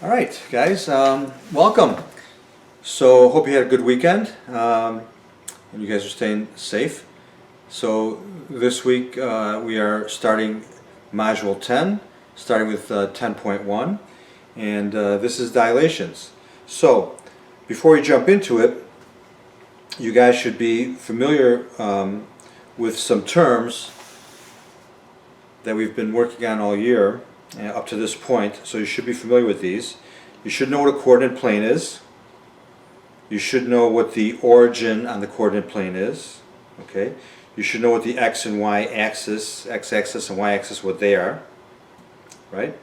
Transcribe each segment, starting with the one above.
All right, guys, welcome. So hope you had a good weekend and you guys are staying safe. So this week we are starting Module 10, starting with 10.1, and this is Dilations. So before we jump into it, you guys should be familiar with some terms that we've been working on all year up to this point, so you should be familiar with these. You should know what a coordinate plane is. You should know what the origin on the coordinate plane is. Okay. You should know what the x and y axis, x-axis and y-axis, what they are. Right.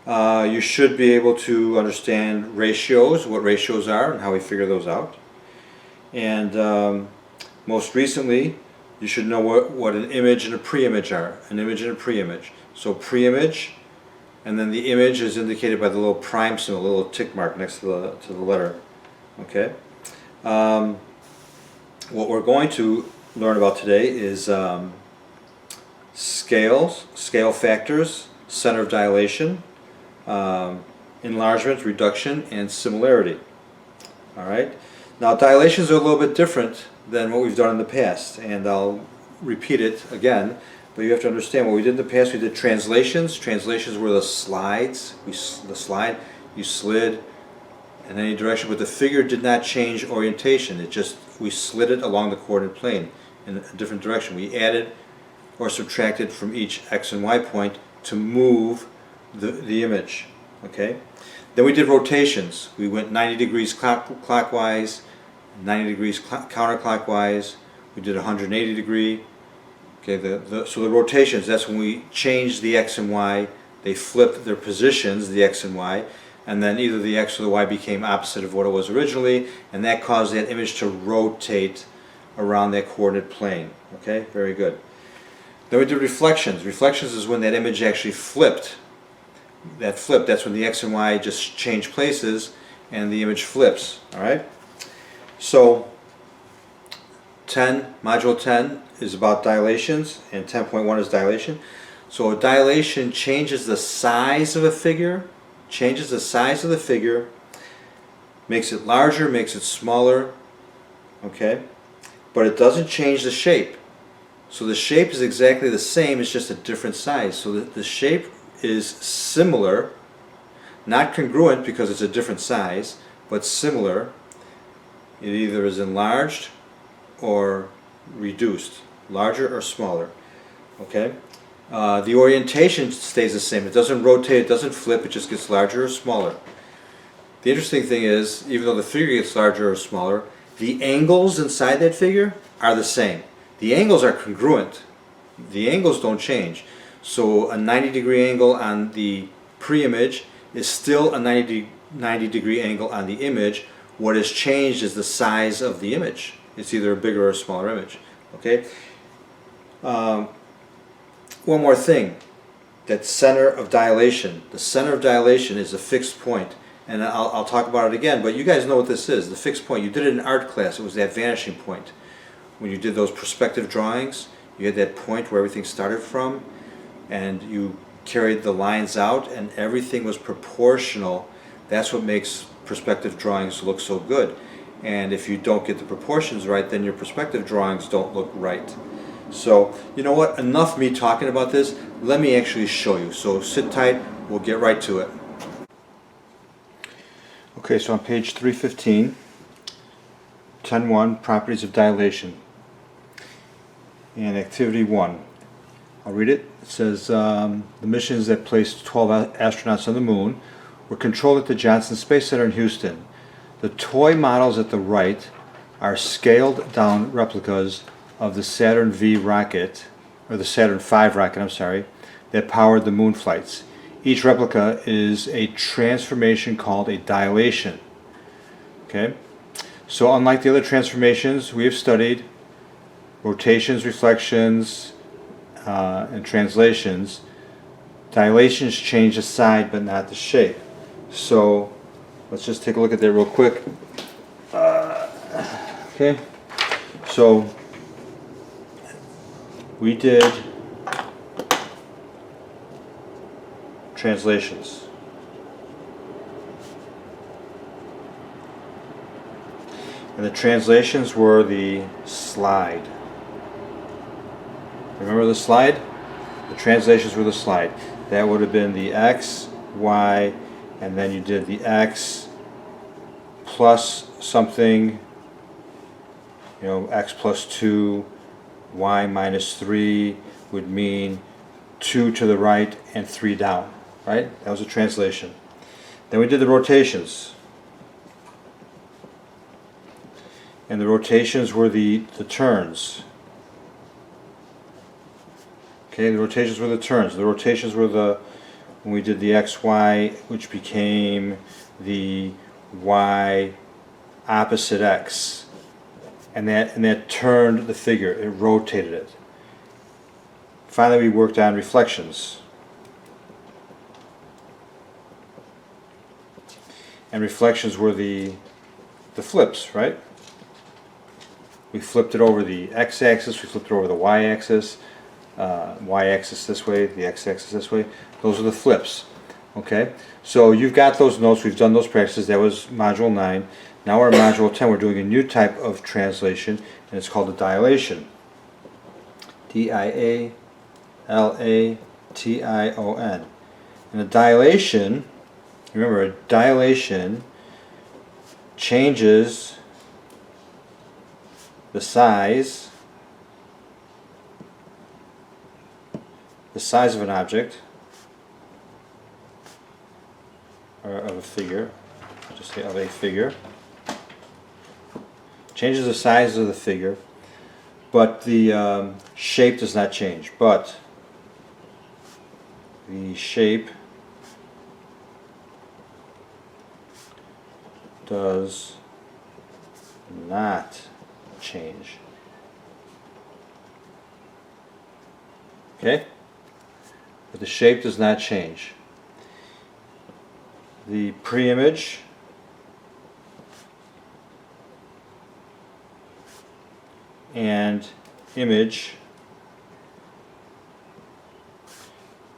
You should be able to understand ratios, what ratios are, and how we figure those out. And most recently, you should know what an image and a pre-image are. An image and a pre-image. So pre-image, and then the image is indicated by the little prime symbol, the little tick mark next to the letter. Okay. What we're going to learn about today is scales, scale factors, center of dilation, enlargement, reduction, and similarity. All right. Now dilations are a little bit different than what we've done in the past, and I'll repeat it again. But you have to understand what we did in the past. We did translations. Translations were the slides. The slide you slid in any direction, but the figure did not change orientation. We slid it along the coordinate plane in a different direction. We added or subtracted from each x and y point to move the image. Okay. Then we did rotations. We went 90 degrees clockwise, 90 degrees counterclockwise. We did 180 degree. Okay, so the rotations, that's when we changed the x and y. They flipped their positions, the x and y, and then either the x or the y became opposite of what it was originally, and that caused that image to rotate around that coordinate plane. Okay, very good. Then we did reflections. Reflections is when that image actually flipped. That's when the x and y just change places and the image flips. All right. So Module 10 is about dilations, and 10.1 is dilation. So a dilation changes the size of a figure, makes it larger, makes it smaller, okay? But it doesn't change the shape. So the shape is exactly the same, it's just a different size. So the shape is similar, not congruent because it's a different size, but similar. It either is enlarged or reduced, larger or smaller. Okay. The orientation stays the same. It doesn't rotate, it doesn't flip, it just gets larger or smaller. The interesting thing is, even though the figure gets larger or smaller, the angles inside that figure are the same. The angles are congruent. The angles don't change. So a 90 degree angle on the pre-image is still a 90 degree angle on the image. What has changed is the size of the image. It's either a bigger or a smaller image. Okay. One more thing. That center of dilation. The center of dilation is a fixed point, and I'll talk about it again. But you guys know what this is. The fixed point. You did it in art class. It was that vanishing point. When you did those perspective drawings, you had that point where everything started from, and you carried the lines out, and everything was proportional. That's what makes perspective drawings look so good. And if you don't get the proportions right, then your perspective drawings don't look right. So, you know what? Enough me talking about this. Let me actually show you. So sit tight. We'll get right to it. Okay, so on page 315, 10.1, Properties of Dilation. And activity 1. I'll read it. It says, the missions that placed 12 astronauts on the moon were controlled at the Johnson Space Center in Houston. The toy models at the right are scaled down replicas of the Saturn V rocket, or the Saturn V rocket, I'm sorry, that powered the moon flights. Each replica is a transformation called a dilation. Okay? So unlike the other transformations we have studied, rotations, reflections, and translations, dilations change the side but not the shape. So let's just take a look at that real quick. Okay, so we did translations. And the translations were the slide. Remember the slide? The translations were the slide. That would have been the x, y, and then you did the x plus something, x plus 2, y minus 3 would mean 2 to the right and 3 down, right? That was a translation. Then we did the rotations. And the rotations were the turns. Okay, the rotations were the turns. The rotations were when we did the xy, which became the y opposite x. And that turned the figure. It rotated it. Finally, we worked on reflections. And reflections were the flips, right? We flipped it over the x-axis, we flipped it over the y-axis, y-axis this way, the x-axis this way. Those are the flips. Okay, so you've got those notes, we've done those practices, that was Module 9. Now we're in Module 10, we're doing a new type of translation, and it's called a dilation. D-I-A-L-A-T-I-O-N. And a dilation, remember, a dilation changes the size of an object, or of a figure, I'll just say of a figure, changes the size of the figure, but the shape does not change. But the shape does not change. Okay? But the shape does not change. The pre-image and image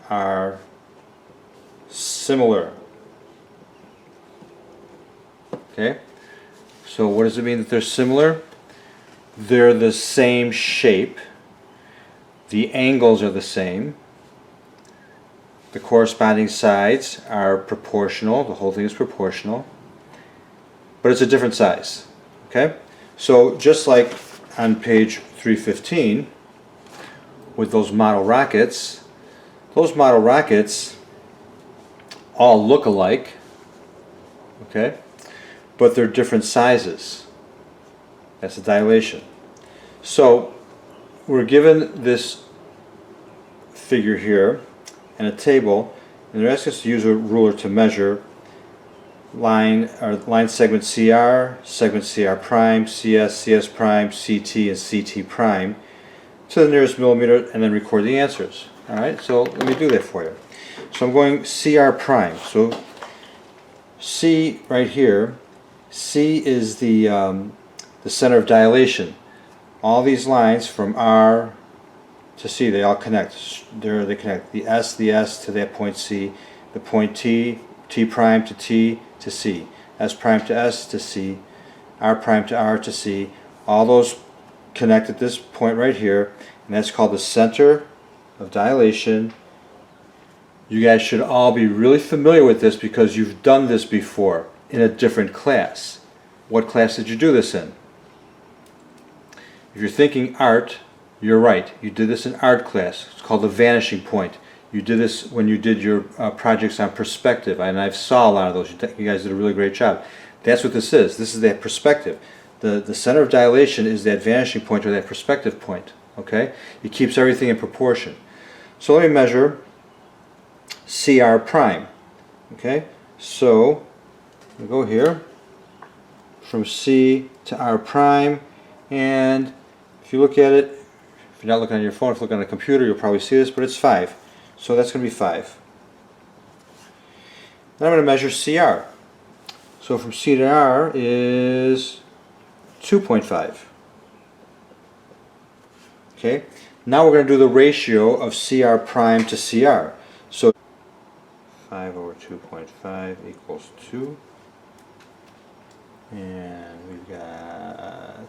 are similar. Okay? So what does it mean that they're similar? They're the same shape. The angles are the same. The corresponding sides are proportional. The whole thing is proportional. But it's a different size. Okay? So just like on page 315 with those model rockets all look alike. Okay? But they're different sizes. That's a dilation. So we're given this figure here and a table, and they're asking us to use a ruler to measure line segment CR, segment CR prime, CS, CS prime, CT, and CT prime to the nearest millimeter, and then record the answers. Alright, so let me do that for you. So I'm going CR prime. So C right here, C is the center of dilation. All these lines from R to C, they all connect. They connect. The S to that point C, the point T, T prime to T to C, S prime to S to C, R prime to R to C. All those connect at this point right here, and that's called the center of dilation. You guys should all be really familiar with this because you've done this before in a different class. What class did you do this in? If you're thinking art, you're right. You did this in art class. It's called the vanishing point. You did this when you did your projects on perspective, and I saw a lot of those. You guys did a really great job. That's what this is. This is that perspective. The center of dilation is that vanishing point or that perspective point. Okay? It keeps everything in proportion. So let me measure CR prime. Okay? So we go here from C to R prime, and if you look at it, if you're not looking on your phone, if you look on a computer, you'll probably see this, but it's 5. So that's going to be 5. Then I'm going to measure CR. So from C to R is 2.5. Okay? Now we're going to do the ratio of CR prime to CR. So 5 over 2.5 equals 2. And we've got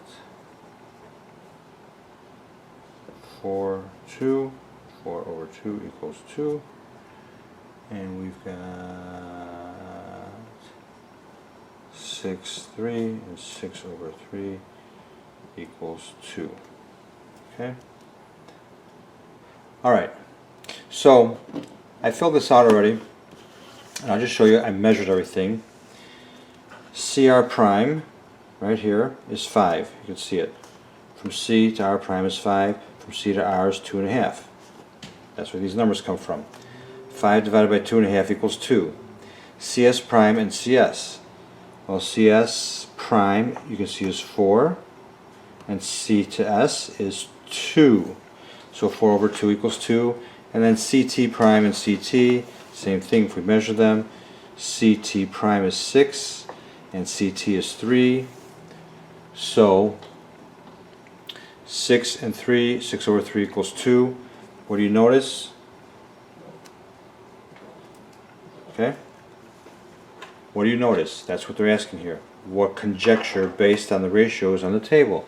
4, 2. 4 over 2 equals 2. And we've got 6, 3, and 6 over 3 equals 2. Okay? Alright, so I filled this out already, and I'll just show you. I measured everything. CR prime, right here, is 5. You can see it. From C to R prime is 5. From C to R is 2.5. That's where these numbers come from. 5 divided by 2.5 equals 2. CS prime and CS. Well, CS prime, you can see, is 4. And C to S is 2. So 4 over 2 equals 2. And then CT prime and CT, same thing if we measure them. CT prime is 6 and CT is 3. So 6 and 3, 6 over 3 equals 2. What do you notice? Okay? What do you notice? That's what they're asking here. What conjecture based on the ratios on the table?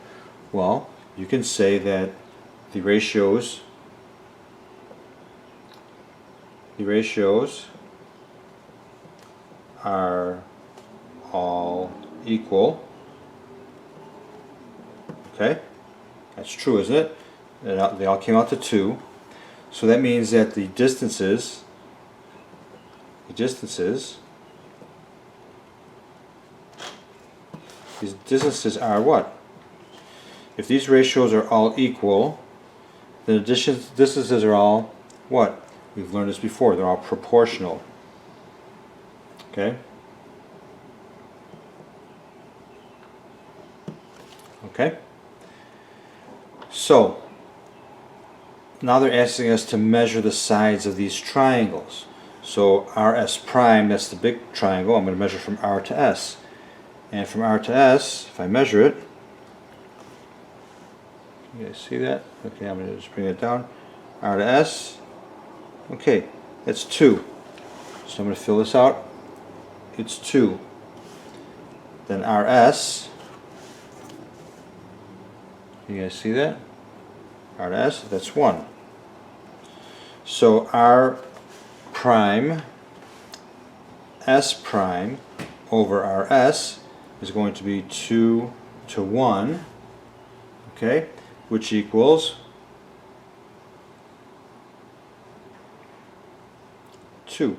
Well, you can say that the ratios are all equal. Okay? That's true, isn't it? They all came out to 2. So that means that the distances are what? If these ratios are all equal, then the distances are all what? We've learned this before. They're all proportional. Okay? Okay? So, now they're asking us to measure the sides of these triangles. So RS prime, that's the big triangle. I'm going to measure from R to S. And from R to S, if I measure it, you guys see that? Okay, I'm going to just bring it down. R to S, okay, that's 2. So I'm going to fill this out. It's 2. Then RS, you guys see that? R to S, that's 1. So R prime, S prime over RS is going to be 2 to 1, okay, which equals 2.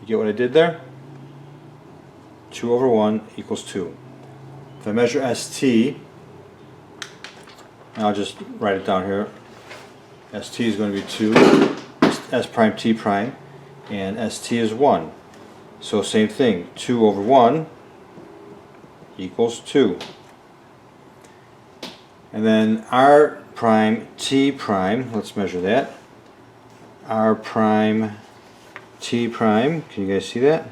You get what I did there? 2 over 1 equals 2. If I measure ST, I'll just write it down here. ST is going to be 2, S prime T prime, and ST is 1. So same thing, 2 over 1 equals 2. And then R prime T prime, let's measure that. R prime T prime, can you guys see that?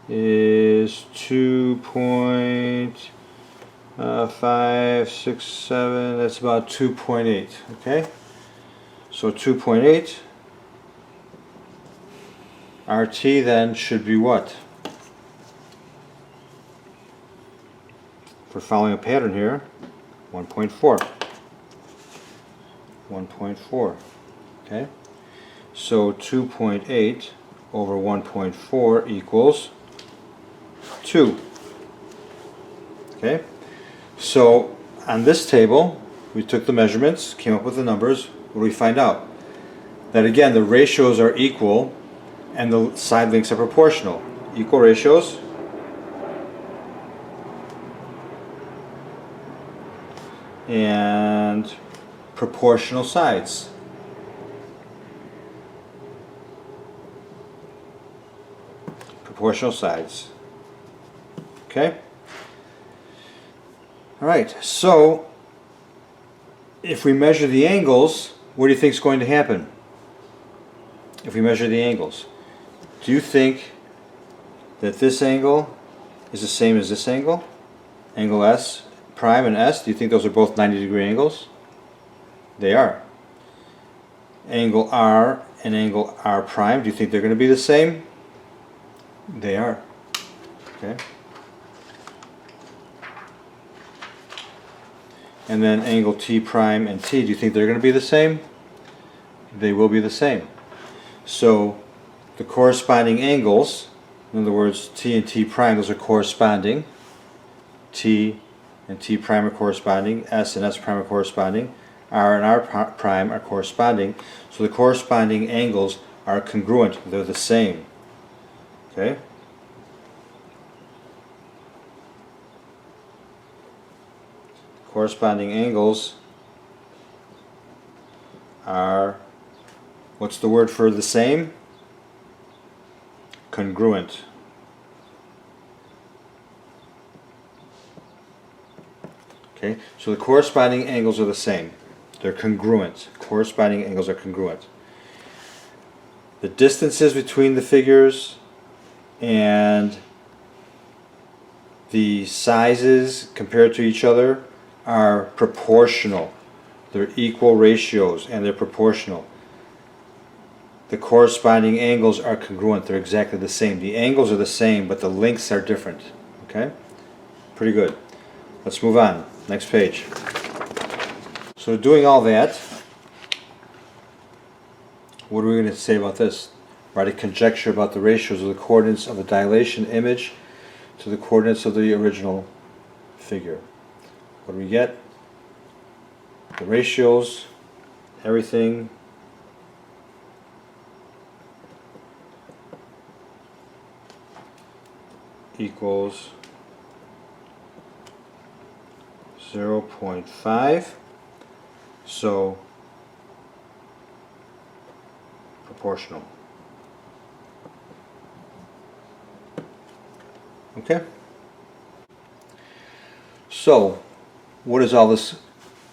Is 2.567, that's about 2.8, okay? So 2.8, RT then should be what? If we're following a pattern here, 1.4. 1.4, okay? So 2.8 over 1.4 equals 2. Okay? So on this table, we took the measurements, came up with the numbers. What do we find out? That again, the ratios are equal and the side lengths are proportional. Equal ratios. And proportional sides. Proportional sides. Okay? Alright, so if we measure the angles, what do you think is going to happen? If we measure the angles, do you think that this angle is the same as this angle? Angle S prime and S, do you think those are both 90-degree angles? They are. Angle R and angle R prime, do you think they're going to be the same? They are. Okay. And then angle T prime and T, do you think they're going to be the same? They will be the same. So the corresponding angles, in other words, T and T prime, those are corresponding. T and T prime are corresponding. S and S prime are corresponding. R and R prime are corresponding. So the corresponding angles are congruent. They're the same. Okay? Corresponding angles are, what's the word for the same? Congruent. Okay, so the corresponding angles are the same. They're congruent. Corresponding angles are congruent. The distances between the figures and the sizes compared to each other are proportional. They're equal ratios and they're proportional. The corresponding angles are congruent. They're exactly the same. The angles are the same, but the lengths are different. Okay? Pretty good. Let's move on. Next page. So doing all that, what are we going to say about this? Write a conjecture about the ratios of the coordinates of the dilation image to the coordinates of the original figure. What do we get? The ratios, everything equals 0.5. So proportional. Okay? So what does all this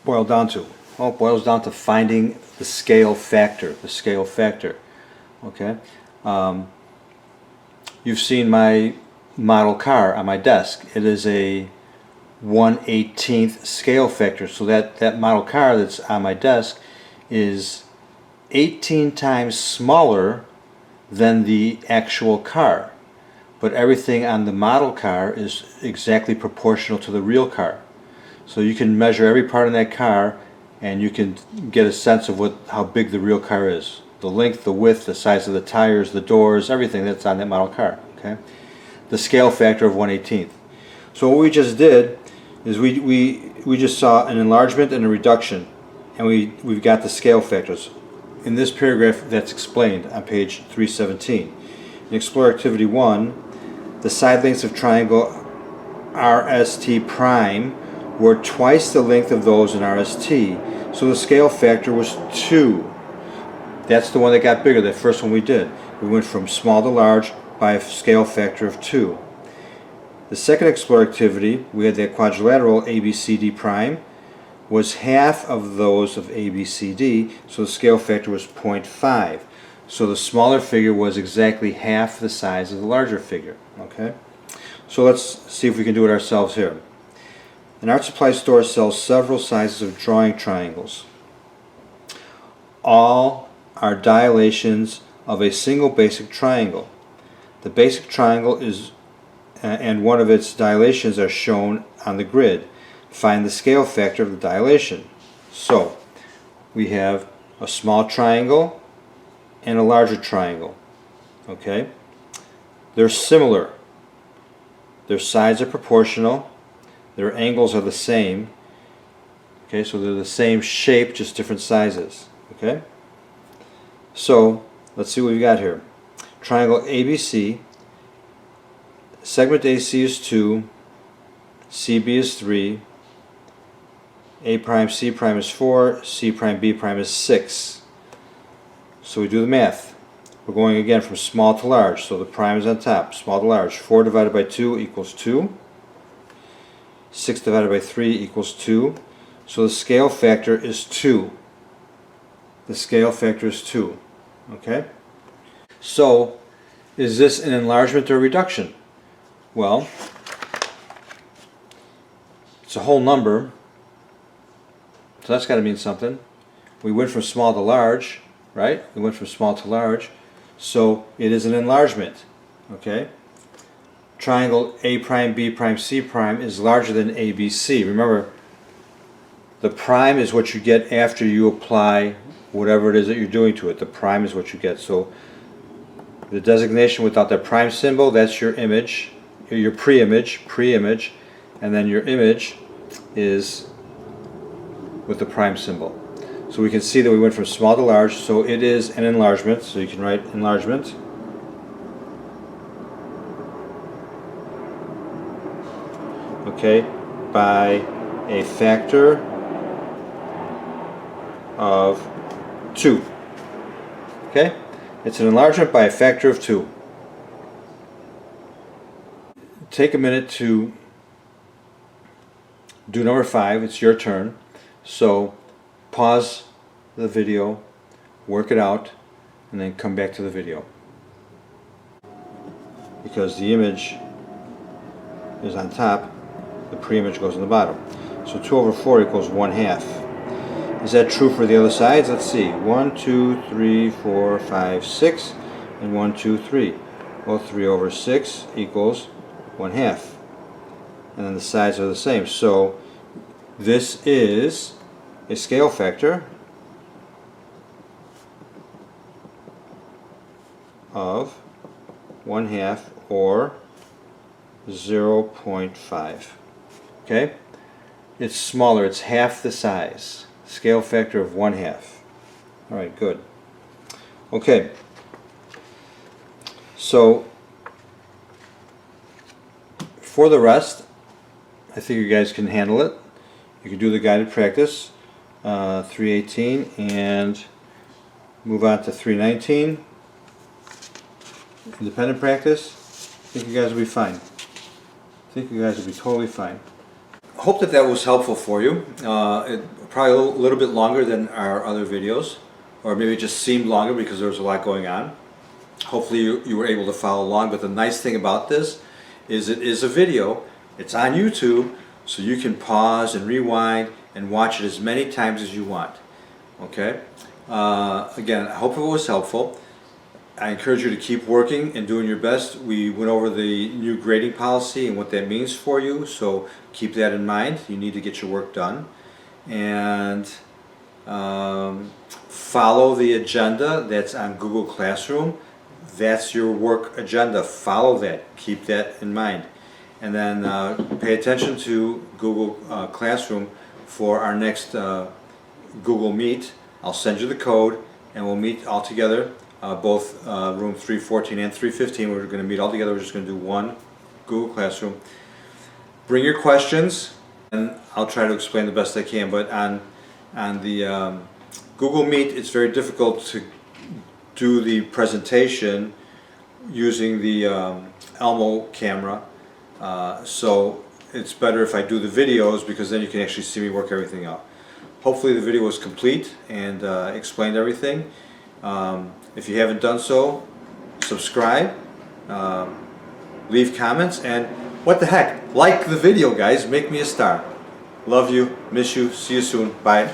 boil down to? Well, it boils down to finding the scale factor. The scale factor. Okay? You've seen my model car on my desk. It is a 1/18th scale factor. So that model car that's on my desk is 18 times smaller than the actual car. But everything on the model car is exactly proportional to the real car. So you can measure every part in that car and you can get a sense of how big the real car is. The length, the width, the size of the tires, the doors, everything that's on that model car. Okay? The scale factor of 1/18th. So what we just did is we just saw an enlargement and a reduction, and we've got the scale factors. In this paragraph that's explained on page 317. In Explore Activity 1, the side lengths of triangle RST prime were twice the length of those in RST, so the scale factor was 2. That's the one that got bigger, that first one we did. We went from small to large by a scale factor of 2. The second Explore Activity, we had that quadrilateral ABCD prime, was half of those of ABCD, so the scale factor was 0.5. So the smaller figure was exactly half the size of the larger figure. Okay? So let's see if we can do it ourselves here. An art supply store sells several sizes of drawing triangles. All are dilations of a single basic triangle. The basic triangle is and one of its dilations are shown on the grid. Find the scale factor of the dilation. So we have a small triangle and a larger triangle. Okay? They're similar. Their sides are proportional. Their angles are the same. Okay, so they're the same shape, just different sizes. Okay? So let's see what we've got here. Triangle ABC. Segment AC is 2. CB is 3. A prime C prime is 4. C prime B prime is 6. So we do the math. We're going again from small to large. So the prime is on top. Small to large. 4 divided by 2 equals 2. 6 divided by 3 equals 2. So the scale factor is 2. The scale factor is 2. Okay? So, is this an enlargement or a reduction? Well, it's a whole number, so that's got to mean something. We went from small to large, right? We went from small to large, so it is an enlargement. Okay? triangle A prime, B prime, C prime is larger than ABC. Remember, the prime is what you get after you apply whatever it is that you're doing to it. The prime is what you get. So the designation without that prime symbol, that's your image, your pre-image, and then your image is with the prime symbol. So we can see that we went from small to large, so it is an enlargement, so you can write enlargement. Okay, by a factor of 2. Okay, it's an enlargement by a factor of 2. Take a minute to do number 5. It's your turn. So pause the video, work it out, and then come back to the video. Because the image is on top, the pre-image goes on the bottom. So 2 over 4 equals 1/2. Is that true for the other sides? Let's see. 1, 2, 3, 4, 5, 6, and 1, 2, 3. Well, 3 over 6 equals 1/2. And then the sides are the same. So this is a scale factor of 1/2 or 0.5. Okay? It's smaller, it's half the size. Scale factor of 1/2. Alright, good. Okay. So for the rest, I think you guys can handle it. You can do the guided practice, 318, and move on to 319. Independent practice. I think you guys will be fine. I think you guys will be totally fine. Hope that that was helpful for you. Probably a little bit longer than our other videos, or maybe it just seemed longer because there was a lot going on. Hopefully you were able to follow along, but the nice thing about this is it is a video. It's on YouTube, so you can pause and rewind and watch it as many times as you want. Okay? Again, I hope it was helpful. I encourage you to keep working and doing your best. We went over the new grading policy and what that means for you, so keep that in mind. You need to get your work done. And follow the agenda that's on Google Classroom. That's your work agenda. Follow that. Keep that in mind. And then pay attention to Google Classroom for our next Google Meet. I'll send you the code and we'll meet all together. Both room 314 and 315, we're going to meet all together. We're just going to do one Google Classroom. Bring your questions, and I'll try to explain the best I can. But on the Google Meet, it's very difficult to do the presentation using the Elmo camera. So it's better if I do the videos, because then you can actually see me work everything out. Hopefully the video was complete and explained everything. If you haven't done so, subscribe, leave comments, and what the heck, like the video, guys. Make me a star. Love you, miss you, see you soon, bye.